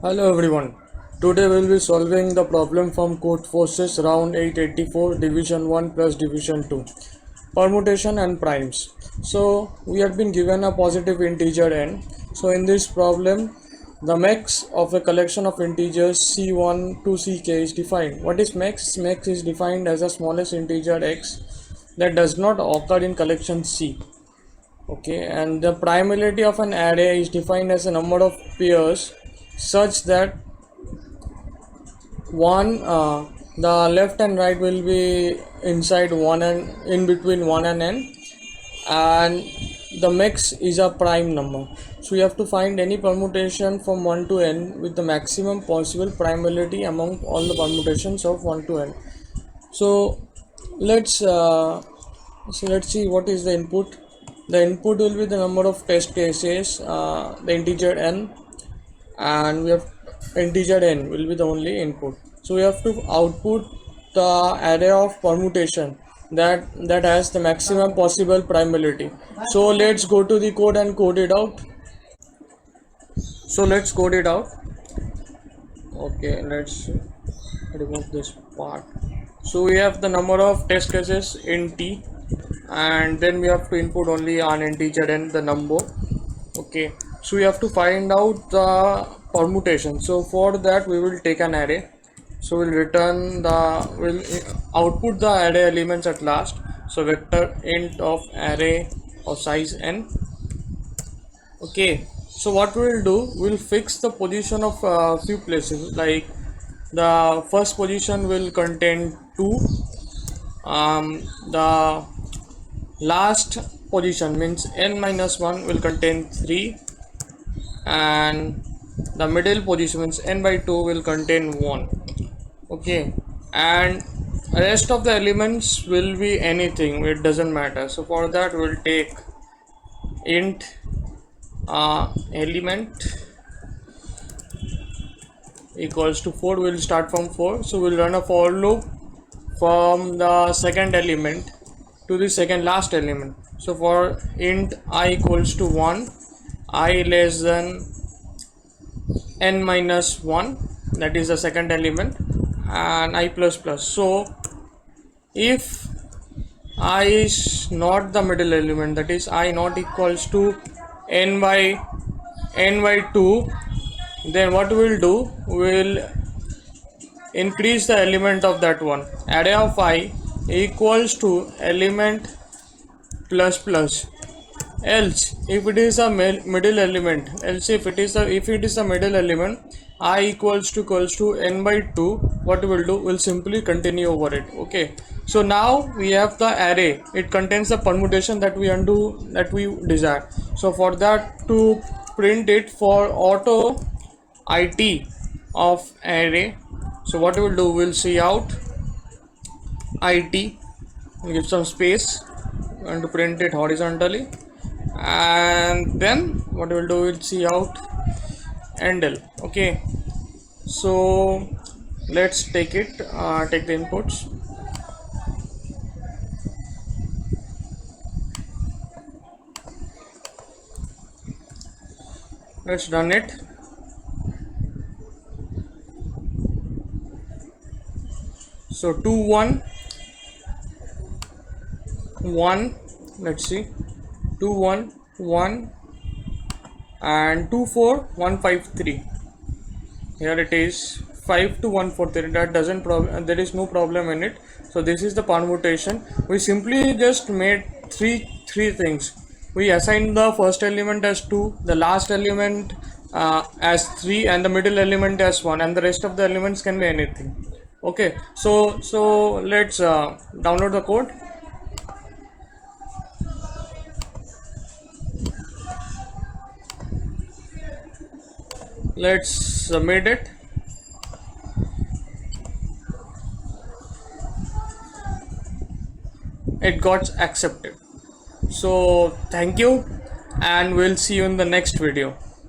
Hello everyone. Today we'll be solving the problem from Codeforces round 884 division 1 plus division 2 permutation and primes. So we have been given a positive integer n. So in this problem the max of a collection of integers c1 to ck is defined. What is max? Max is defined as the smallest integer x that does not occur in collection c. Okay, and the primality of an array is defined as a number of pairs such that the left and right will be inside one and in between 1 and n, and the max is a prime number. So you have to find any permutation from 1 to n with the maximum possible primality among all the permutations of 1 to n. So let's see what is the input. The input will be the number of test cases, the integer n, and we have integer n will be the only input. So we have to output the array of permutation that has the maximum possible primality. So let's go to the code and code it out. So let's code it out. Okay, let's remove this part. So we have the number of test cases in t, and then we have to input only an integer n, the number. Okay, so we have to find out the permutation. So for that we will take an array. So we'll output the array elements at last. So vector int of array of size n. Okay, so what we'll do, we'll fix the position of few places. Like the first position will contain 2, the last position means n minus 1 will contain 3, and the middle position means n by 2 will contain 1. Okay, and rest of the elements will be anything, it doesn't matter. So for that we'll take int element equals to 4. We'll start from 4. So we'll run a for loop from the second element to the second last element. So for int I equals to 1, I less than n minus 1, that is the second element, and I plus plus. So if I is not the middle element, that is I not equals to n by 2, then what we'll do, we'll increase the element of that one. Array of I equals to element plus plus. Else if it is a middle element, if it is a middle element, I equals to n by 2, what we'll do, we'll simply continue over it. Okay, so now we have the array, it contains the permutation that we desire. So for that, to print it for auto it of array, so what we'll do, we'll see out it, give some space and to print it horizontally, and then what we'll do, we'll see out handle. Okay, so let's take the inputs. Let's run it. So 2 1 1, let's see, 2 1 1 and 2 4 1 5 3. Here it is 5 to 1 4 3. That doesn't there is no problem in it. So this is the permutation. We simply just made three things. We assigned the first element as 2, the last element as 3, and the middle element as 1, and the rest of the elements can be anything. Okay, so let's download the code. Let's submit it. It got accepted. So thank you, and we'll see you in the next video.